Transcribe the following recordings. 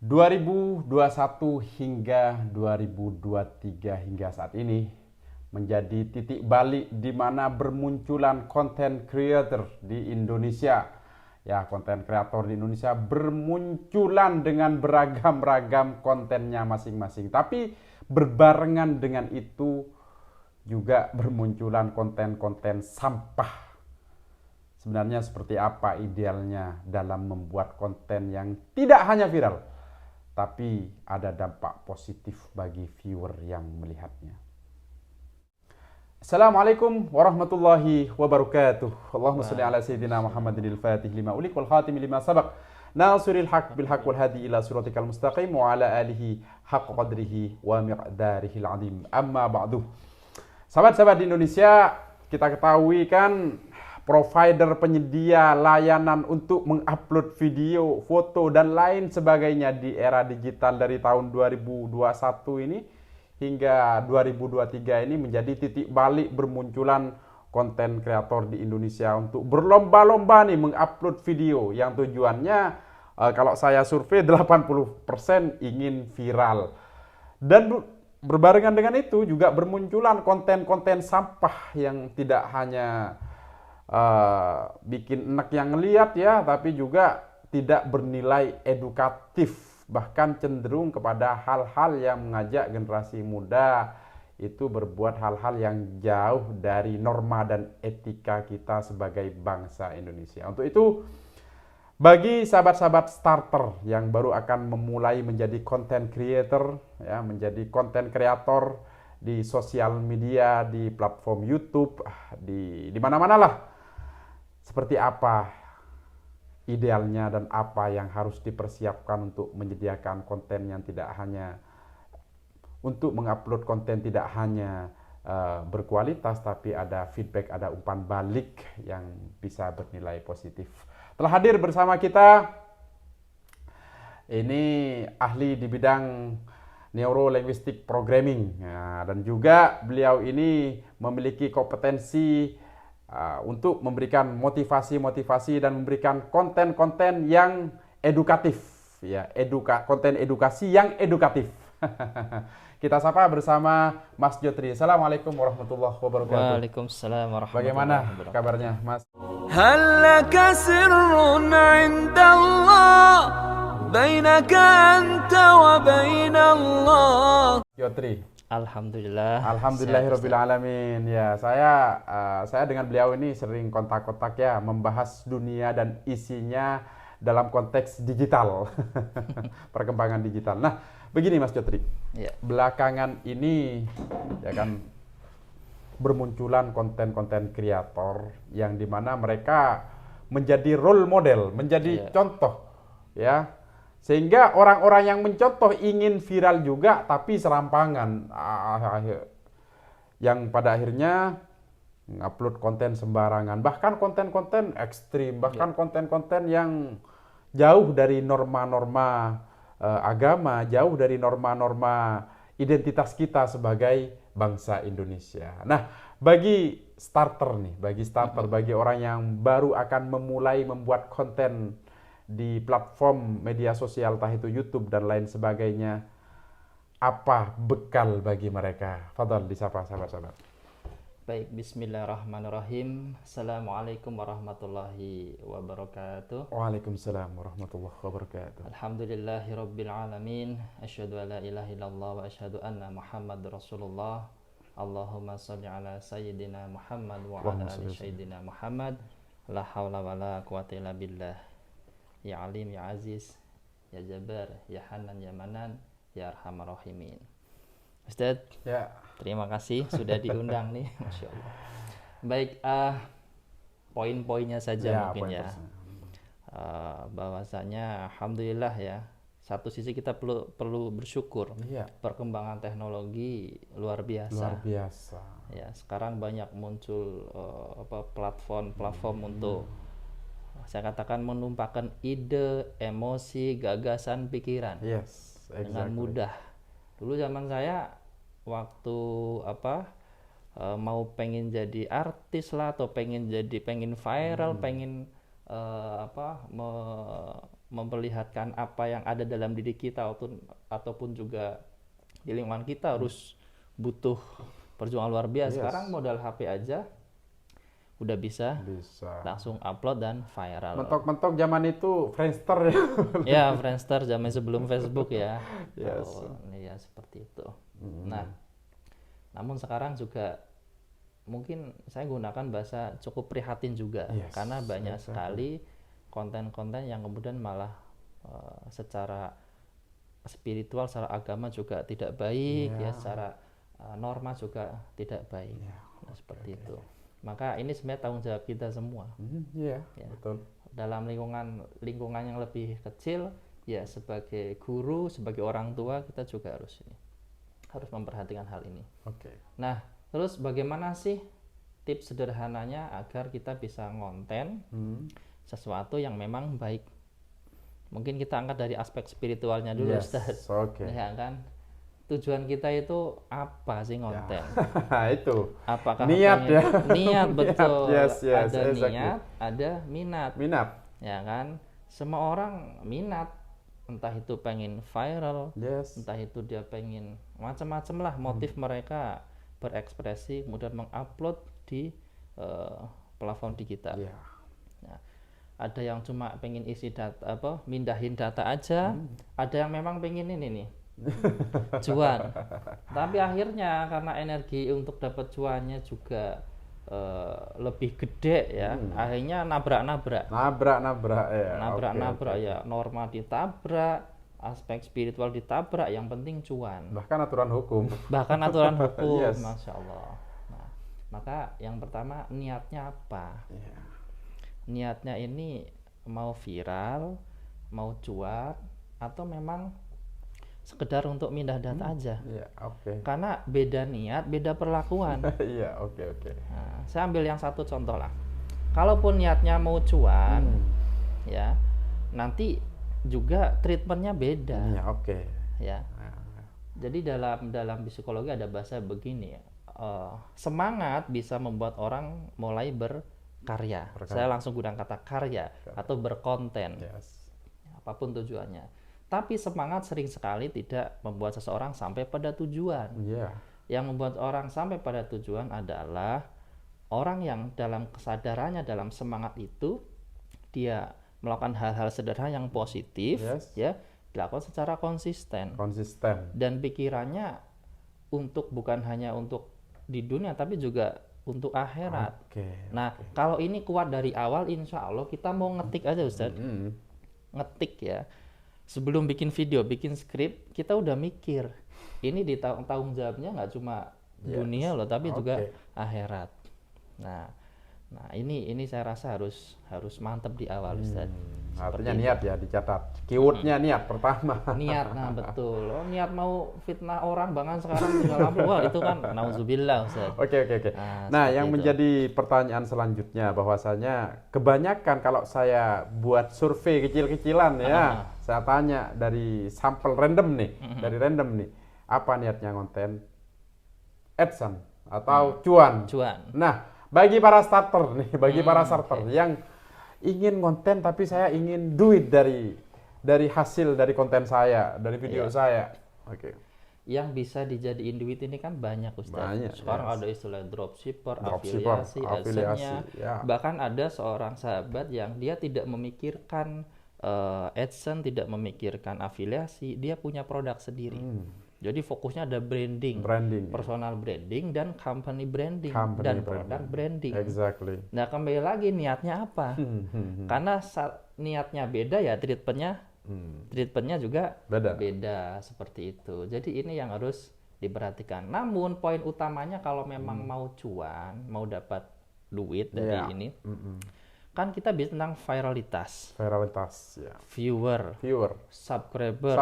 2021 hingga 2023 hingga saat ini menjadi titik balik di mana bermunculan content creator di Indonesia. Ya, konten kreator di Indonesia bermunculan dengan beragam-ragam kontennya masing-masing. Tapi berbarengan dengan itu juga bermunculan konten-konten sampah. Sebenarnya seperti apa idealnya dalam membuat konten yang tidak hanya viral, tapi ada dampak positif bagi viewer yang melihatnya. Assalamualaikum warahmatullahi wabarakatuh. Allahumma salli ala sayyidina Muhammadin al-Fatih lima ulik wal khatim lima sabaq. Nasiril haq bil haq wal hadi ila siratikal mustaqim wa ala alihi haqq qadrihi wa miqdarihil azim. Amma ba'du. Sahabat-sahabat di Indonesia, kita ketahui kan provider penyedia layanan untuk mengupload video, foto, dan lain sebagainya di era digital dari tahun 2021 ini hingga 2023 ini menjadi titik balik bermunculan konten kreator di Indonesia untuk berlomba-lomba nih mengupload video yang tujuannya kalau saya survei 80% ingin viral. Dan berbarengan dengan itu juga bermunculan konten-konten sampah yang tidak hanya bikin enak yang ngeliat ya, tapi juga tidak bernilai edukatif, bahkan cenderung kepada hal-hal yang mengajak generasi muda itu berbuat hal-hal yang jauh dari norma dan etika kita sebagai bangsa Indonesia. Untuk itu, bagi sahabat-sahabat starter yang baru akan memulai menjadi content creator, ya, menjadi content creator di sosial media, di platform YouTube, di mana-mana lah. Seperti apa idealnya dan apa yang harus dipersiapkan untuk menyediakan konten yang tidak hanya untuk mengupload konten tidak hanya berkualitas, tapi ada feedback, ada umpan balik yang bisa bernilai positif. Telah hadir bersama kita ini ahli di bidang Neuro Linguistic Programming, ya, dan juga beliau ini memiliki kompetensi untuk memberikan motivasi-motivasi dan memberikan konten-konten yang edukatif, ya, konten edukasi yang edukatif. Kita sapa bersama Mas Jotri. Assalamualaikum warahmatullahi wabarakatuh. Waalaikumsalam warahmatullahi Bagaimana wabarakatuh. kabarnya, Mas? هل لك سر عند الله بينك أنت وبين الله. Jotri. Alhamdulillah. Alhamdulillahirabbil alamin. Ya, saya dengan beliau ini sering kontak-kontak ya, membahas dunia dan isinya dalam konteks digital. Perkembangan digital. Nah, begini Mas Jotri. Ya. Belakangan ini ya kan bermunculan konten-konten kreator yang dimana mereka menjadi role model, menjadi contoh ya. Sehingga orang-orang yang mencontoh ingin viral juga, tapi serampangan. Yang pada akhirnya ngupload konten sembarangan. Bahkan konten-konten ekstrim, bahkan konten-konten yang jauh dari norma-norma agama, jauh dari norma-norma identitas kita sebagai bangsa Indonesia. Nah, bagi starter nih, bagi orang yang baru akan memulai membuat konten di platform media sosial, entah itu YouTube dan lain sebagainya, apa bekal bagi mereka? Fadhal disapa sahabat-sahabat. Baik, bismillahirrahmanirrahim. Assalamualaikum warahmatullahi wabarakatuh. Waalaikumsalam warahmatullahi wabarakatuh. Alhamdulillahirabbil alamin. Asyhadu an la ilaha illallah wa asyhadu anna Muhammadar Rasulullah. Allahumma shalli ala sayyidina Muhammad wa ala ali sayyidina Muhammad. La haula wala quwata illa billah. Ya Alim, Ya Aziz, Ya Jabbar, Ya Hanan, Ya Manan, Ya Arhamar Rahimin. Ustaz, Ya. Terima kasih sudah diundang nih, Masya Allah. Baik, poin-poinnya saja mungkin ya. Bahwasanya Alhamdulillah ya, satu sisi kita perlu bersyukur. Ya. Perkembangan teknologi luar biasa. Luar biasa. Ya, sekarang banyak muncul platform untuk saya katakan menumpahkan ide, emosi, gagasan, pikiran Yes, exactly. dengan mudah. Dulu zaman saya waktu mau pengen jadi artis lah atau pengen viral, pengen memperlihatkan apa yang ada dalam diri kita ataupun juga di lingkungan kita harus butuh perjuangan luar biasa. Sekarang modal HP aja udah bisa langsung upload dan viral. Mentok-mentok zaman itu Friendster ya. Ya, Friendster zaman sebelum Facebook ya. Yes. Ya seperti itu. Nah, namun sekarang juga mungkin saya gunakan bahasa cukup prihatin juga, karena banyak sekali konten-konten yang kemudian malah secara spiritual, secara agama juga tidak baik, ya secara norma juga tidak baik. Nah, seperti itu. Maka ini sebenarnya tanggung jawab kita semua. Ya. Betul. Dalam lingkungan yang lebih kecil, ya sebagai guru, sebagai orang tua, kita juga harus memperhatikan hal ini. Nah, terus bagaimana sih tips sederhananya agar kita bisa ngonten sesuatu yang memang baik? Mungkin kita angkat dari aspek spiritualnya dulu, Ustaz. Ya kan? Tujuan kita itu apa sih ngonten? Itu. Apakah niat ya? Niat, betul. Ada exactly. niat, ada minat. Ya kan? Semua orang minat, entah itu pengen viral, entah itu dia pengen macam-macam lah motif mereka berekspresi, kemudian mengupload di platform digital. Nah, ada yang cuma pengen isi data, mindahin data aja, ada yang memang pengen ini nih cuan, tapi akhirnya karena energi untuk dapat cuannya juga lebih gede ya, akhirnya nabrak ya, norma ditabrak, aspek spiritual ditabrak, yang penting cuan, bahkan aturan hukum Masya Allah. Nah, maka yang pertama, niatnya apa? Niatnya ini mau viral, mau cuan, atau memang sekedar untuk mindah data aja? Karena beda niat, beda perlakuan. Nah, saya ambil yang satu contoh lah. Kalaupun niatnya mau cuan, ya nanti juga treatmentnya beda. Ya. Jadi dalam psikologi ada bahasa begini, semangat bisa membuat orang mulai berkarya. Saya langsung gunakan kata karya atau berkonten, apapun tujuannya. Tapi semangat sering sekali tidak membuat seseorang sampai pada tujuan. Yang membuat orang sampai pada tujuan adalah orang yang dalam kesadarannya, dalam semangat itu, dia melakukan hal-hal sederhana yang positif, ya, dilakukan secara konsisten. Dan pikirannya bukan hanya untuk di dunia, tapi juga untuk akhirat. Nah, kalau ini kuat dari awal, insya Allah kita mau ngetik aja, Ustaz. Ngetik ya. Sebelum bikin video, bikin skrip, kita udah mikir. Ini tanggung jawabnya nggak cuma dunia loh, tapi juga akhirat. Nah, ini saya rasa harus mantap di awal, Ustaz. Artinya niat ya, dicatat. Keywordnya niat pertama. Niat, nah betul. Niat mau fitnah orang, bahkan sekarang tinggal upload, wah itu kan nauzubillah, Ustaz. Nah, yang menjadi pertanyaan selanjutnya, bahwasanya kebanyakan kalau saya buat survei kecil-kecilan ya, saya tanya dari sampel random nih, apa niatnya konten? AdSense atau cuan? Nah, bagi para starter nih, yang ingin konten tapi saya ingin duit dari hasil dari konten saya, dari video saya. Yang bisa dijadiin duit ini kan banyak, Ustaz. Sekarang ada istilah dropshipper, afiliasi, AdSense-nya. Bahkan ada seorang sahabat yang dia tidak memikirkan AdSense, tidak memikirkan afiliasi, dia punya produk sendiri. Jadi fokusnya ada branding, personal branding dan company branding dan produk branding. Nah, kembali lagi niatnya apa? Karena niatnya beda ya, treatmentnya juga beda seperti itu. Jadi ini yang harus diperhatikan. Namun poin utamanya kalau memang mau cuan, mau dapat duit dari ini, kan kita bicara tentang viralitas, viewer, subscriber,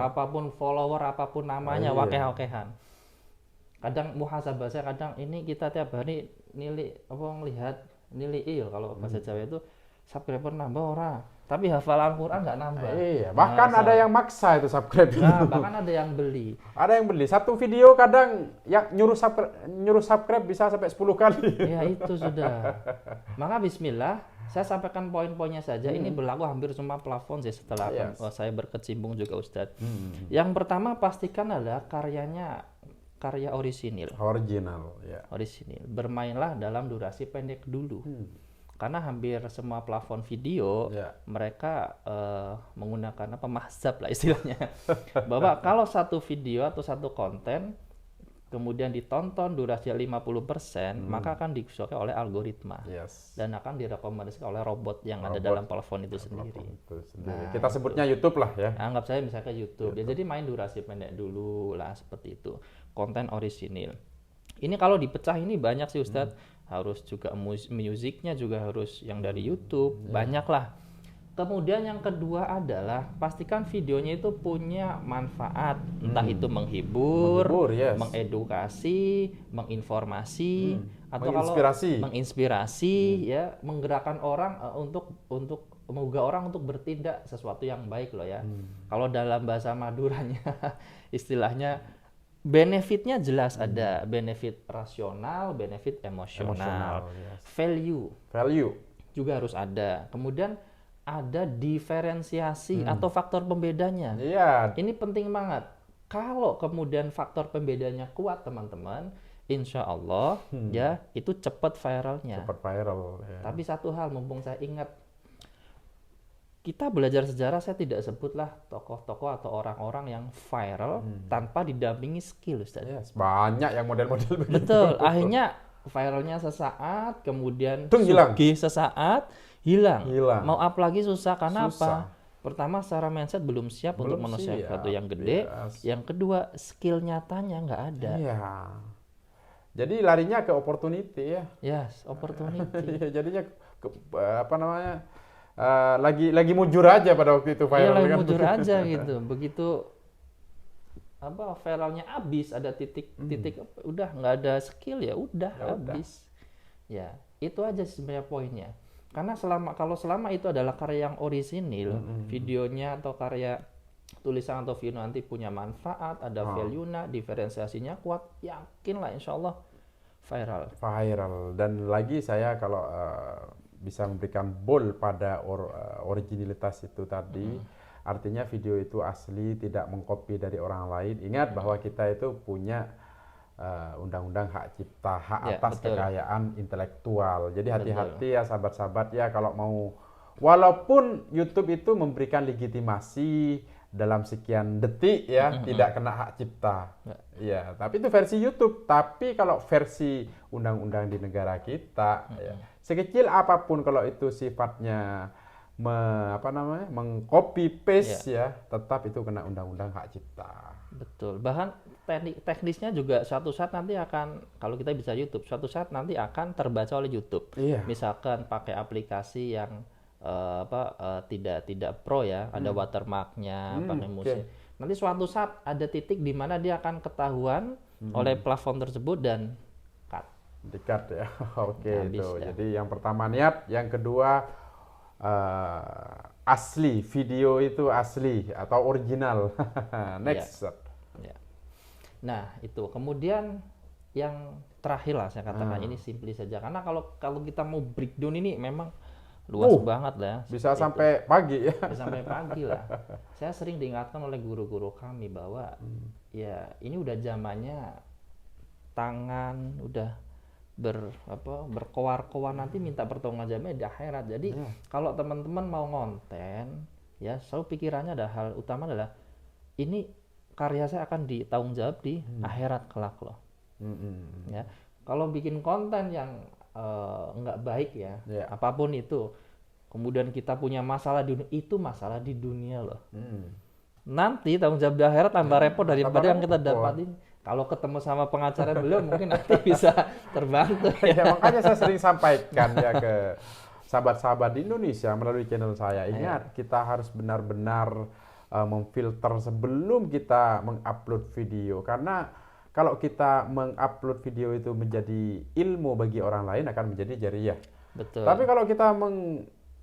apapun follower, apapun namanya, wakeh-wakehan. Kadang muhasabah saya, kadang ini kita tiap hari ngelihat kalau bahasa Jawa itu subscriber nambah ora, tapi hafalan Quran nggak nambah. Iya, bahkan ada yang maksa itu subscribe. Nah, bahkan ada yang beli. Ada yang beli satu video kadang yang nyuruh subscribe bisa sampai 10 kali. Ya itu sudah. Maka bismillah, saya sampaikan poin-poinnya saja. Ini berlaku hampir semua plafon sih setelah saya berkecimpung juga Ustadz. Yang pertama pastikan adalah karya orisinil. Original, ya. Orisinil. Bermainlah dalam durasi pendek dulu. Karena hampir semua plafon video mereka menggunakan mahzab lah istilahnya. Bahwa kalau satu video atau satu konten kemudian ditonton durasi 50%, maka akan disukai oleh algoritma. Dan akan direkomendasikan oleh robot yang ada dalam plafon itu sendiri. Nah, kita sebutnya YouTube lah ya. Anggap saya misalnya YouTube. Ya, jadi main durasi pendek dulu lah seperti itu. Konten orisinil. Ini kalau dipecah ini banyak sih Ustadz. Harus juga musiknya juga harus yang dari YouTube, banyak lah. Kemudian yang kedua adalah pastikan videonya itu punya manfaat, entah itu menghibur, mengedukasi, menginformasi, atau menginspirasi, ya, menggerakkan orang untuk menggugah orang untuk bertindak sesuatu yang baik loh ya. Kalau dalam bahasa Maduranya istilahnya benefitnya jelas ada, benefit rasional, benefit emosional, value juga harus ada. Kemudian ada diferensiasi atau faktor pembedanya. Ini penting banget. Kalau kemudian faktor pembedanya kuat teman-teman, insya Allah ya itu cepat viralnya. Tapi satu hal, mumpung saya ingat, kita belajar sejarah, saya tidak sebutlah tokoh-tokoh atau orang-orang yang viral tanpa didampingi skill, Ustaz. Banyak yang model-model begitu. Betul, akhirnya viralnya sesaat, kemudian sugih sesaat, hilang. Mau up lagi susah, karena apa? Pertama, secara mindset belum siap untuk manusia sesuatu yang gede. Yang kedua, skill nyatanya nggak ada. Jadi larinya ke opportunity ya. Opportunity. Jadinya lagi mujur aja pada waktu itu viral. Lagi mujur aja gitu. Begitu viralnya habis, ada titik udah nggak ada skill ya udah habis. Ya, itu aja sebenarnya poinnya. Karena selama itu adalah karya yang orisinil, videonya atau karya tulisan atau video nanti punya manfaat, ada value-nya, diferensiasinya kuat, yakinlah insya Allah viral. Dan lagi saya kalau bisa memberikan bold pada originalitas itu tadi, artinya video itu asli, tidak mengcopy dari orang lain. Ingat bahwa kita itu punya undang-undang hak cipta, hak atas kekayaan intelektual. Jadi hati-hati ya sahabat-sahabat ya, kalau mau, walaupun YouTube itu memberikan legitimasi dalam sekian detik ya, tidak kena hak cipta. Ya, tapi itu versi YouTube. Tapi kalau versi undang-undang di negara kita, ya, sekecil apapun kalau itu sifatnya mengcopy paste ya, tetap itu kena undang-undang hak cipta. Betul. Bahkan teknisnya juga suatu saat nanti akan, kalau kita bisa YouTube, suatu saat nanti akan terbaca oleh YouTube. Misalkan pakai aplikasi yang tidak pro ya, ada watermarknya, pakai musik. Nanti suatu saat ada titik di mana dia akan ketahuan oleh platform tersebut dan di-cut ya. Itu. Jadi yang pertama niat, yang kedua asli, video itu asli atau original. Next. Nah, itu. Kemudian yang terakhir lah saya katakan, ini simply saja. Karena kalau kita mau breakdown ini memang luas banget lah. Bisa sampai pagi ya. Bisa sampai pagi lah. Saya sering diingatkan oleh guru-guru kami bahwa ya ini udah zamannya tangan udah berkoar-koar, nanti minta pertolongan jamaah di akhirat. Jadi kalau teman-teman mau ngonten ya, selalu pikirannya ada hal utama adalah ini karya saya akan ditanggung jawab di akhirat kelak loh. Ya, kalau bikin konten yang nggak baik ya, apapun itu, kemudian kita punya masalah di dunia, itu masalah di dunia loh. Nanti tanggung jawab di akhirat tambah repot daripada yang kita dapatin. Kalau ketemu sama pengacara belum, mungkin nanti bisa terbantu. Ya, makanya saya sering sampaikan ya ke sahabat-sahabat di Indonesia melalui channel saya. Ingat, kita harus benar-benar memfilter sebelum kita mengupload video. Karena kalau kita mengupload video itu menjadi ilmu bagi orang lain, akan menjadi jariyah. Betul. Tapi kalau kita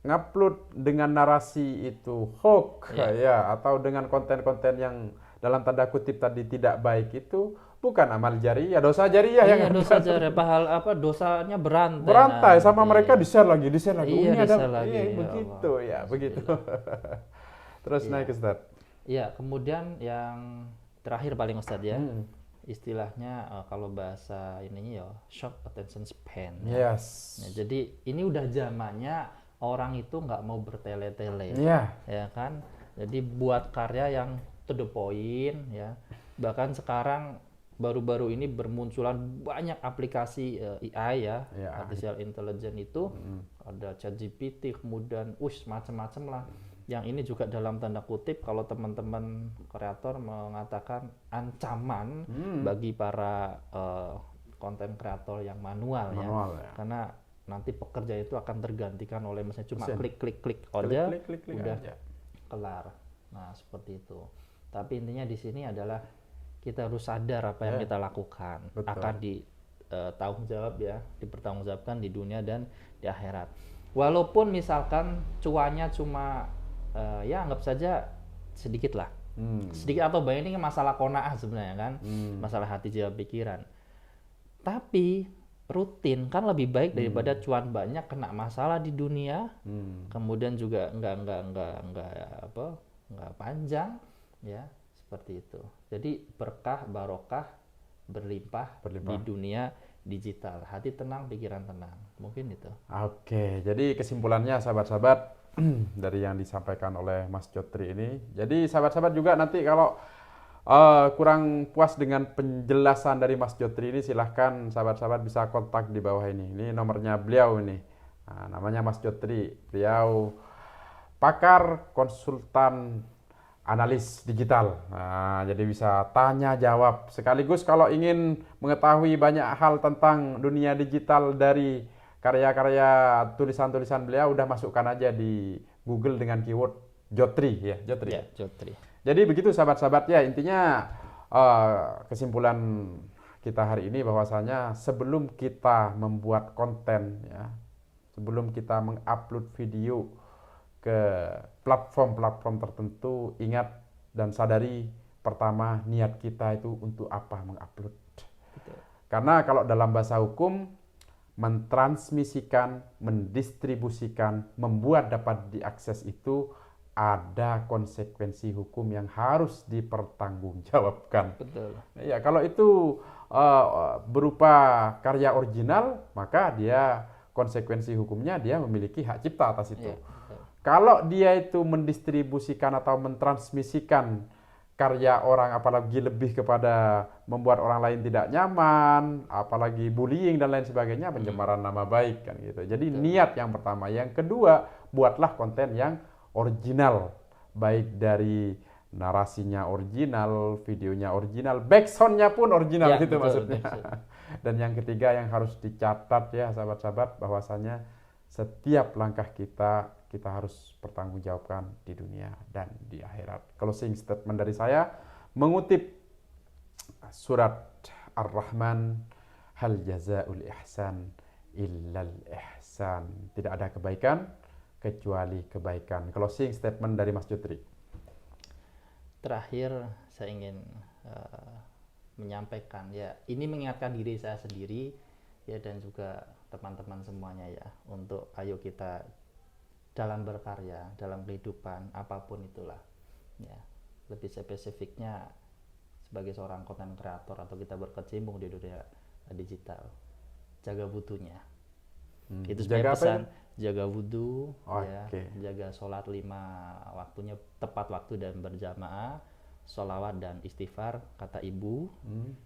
ngupload dengan narasi itu hoax ya, atau dengan konten-konten yang dalam tanda kutip tadi tidak baik, itu bukan amal jariyah, dosa jariyah Iya, yang dosa jariyah, dosanya berantai. berantai sama nanti. mereka, di-share lagi. Iya, Ini ada di-share lagi, ya begitu Allah. ya, begitu. Terus naik Ustaz. Iya, kemudian yang terakhir paling Ustaz ya. Istilahnya kalau bahasa ininya ya short attention span. Yes. Ya, jadi ini udah zamannya orang itu nggak mau bertele-tele, ya kan? Jadi buat karya yang to the point ya. Bahkan sekarang baru-baru ini bermunculan banyak aplikasi AI ya, artificial intelligence itu, ada ChatGPT, kemudian macam-macam lah. Yang ini juga dalam tanda kutip kalau teman-teman kreator mengatakan ancaman bagi para konten kreator yang manual ya. Karena nanti pekerjaan itu akan tergantikan oleh misalnya cuma klik aja, udah kelar. Nah, seperti itu. Tapi intinya di sini adalah kita harus sadar apa yang kita lakukan. Betul. Akan dipertanggungjawabkan di dunia dan di akhirat. Walaupun misalkan cuannya cuma ya anggap saja sedikit lah, sedikit atau banyak, ini masalah qanaah sebenarnya kan, masalah hati jiwa pikiran. Tapi rutin kan lebih baik daripada cuan banyak kena masalah di dunia, kemudian juga nggak panjang ya, seperti itu. Jadi berkah barokah berlimpah di dunia digital, hati tenang pikiran tenang, mungkin itu. Oke, jadi kesimpulannya sahabat-sahabat dari yang disampaikan oleh Mas Jotri ini. Jadi sahabat-sahabat juga nanti kalau kurang puas dengan penjelasan dari Mas Jotri ini, silahkan sahabat-sahabat bisa kontak di bawah ini. Ini nomornya beliau ini. Nah, namanya Mas Jotri. Beliau pakar konsultan analis digital. Nah, jadi bisa tanya jawab sekaligus kalau ingin mengetahui banyak hal tentang dunia digital dari karya-karya tulisan-tulisan beliau, udah masukkan aja di Google dengan keyword Jotri ya, Jotri. Ya, Jotri. Jadi begitu sahabat-sahabat ya, intinya kesimpulan kita hari ini bahwasanya sebelum kita membuat konten ya, sebelum kita mengupload video ke platform-platform tertentu, ingat dan sadari pertama niat kita itu untuk apa mengupload. Karena kalau dalam bahasa hukum, mentransmisikan, mendistribusikan, membuat dapat diakses itu ada konsekuensi hukum yang harus dipertanggungjawabkan. Betul. Ya, kalau itu berupa karya original, maka dia konsekuensi hukumnya dia memiliki hak cipta atas itu. Kalau dia itu mendistribusikan atau mentransmisikan karya orang, apalagi lebih kepada membuat orang lain tidak nyaman, apalagi bullying dan lain sebagainya, pencemaran nama baik kan gitu. Jadi niat yang pertama. Yang kedua, buatlah konten yang original, baik dari narasinya original, videonya original, backsoundnya pun original ya, gitu betul, maksudnya. Dan yang ketiga yang harus dicatat ya sahabat-sahabat, bahwasanya setiap langkah kita harus pertanggungjawabkan di dunia dan di akhirat. Closing statement dari saya mengutip surat Ar-Rahman, hal jazaul ihsan illal ihsan. Tidak ada kebaikan kecuali kebaikan. Closing statement dari Mas Jotri. Terakhir saya ingin menyampaikan ya, ini mengingatkan diri saya sendiri ya, dan juga teman-teman semuanya ya, untuk ayo kita dalam berkarya, dalam kehidupan apapun itulah ya, lebih spesifiknya sebagai seorang konten kreator atau kita berkecimpung di dunia digital, jaga wudunya. Itu sebenarnya pesan, jaga wudu ya, jaga sholat 5 waktunya tepat waktu dan berjamaah, sholawat dan istighfar, kata ibu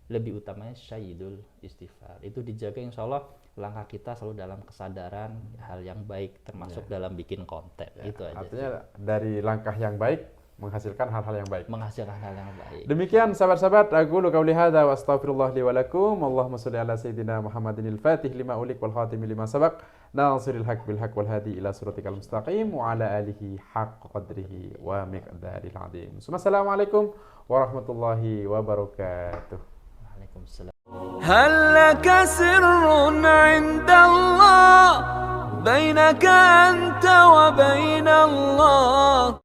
lebih utamanya syahidul istighfar, itu dijaga, insya Allah langkah kita selalu dalam kesadaran hal yang baik, termasuk dalam bikin konten. Itu aja. Artinya dari langkah yang baik menghasilkan hal-hal yang baik. Menghasilkan hal yang baik. Demikian sahabat-sahabat, aqulu qauli hadza wa astaghfirullah li wa lakum. Allahumma shalli ala sayyidina Muhammadinil fatih lima ulik wal khatim lima sabaq, nasiril haq bil haq wal hadi ila siratikal mustaqim wa ala alihi haqq qadrihi wa miqdaril azim. Assalamualaikum warahmatullahi wabarakatuh. Waalaikumsalam. هل لك سر عند الله بينك أنت وبين الله.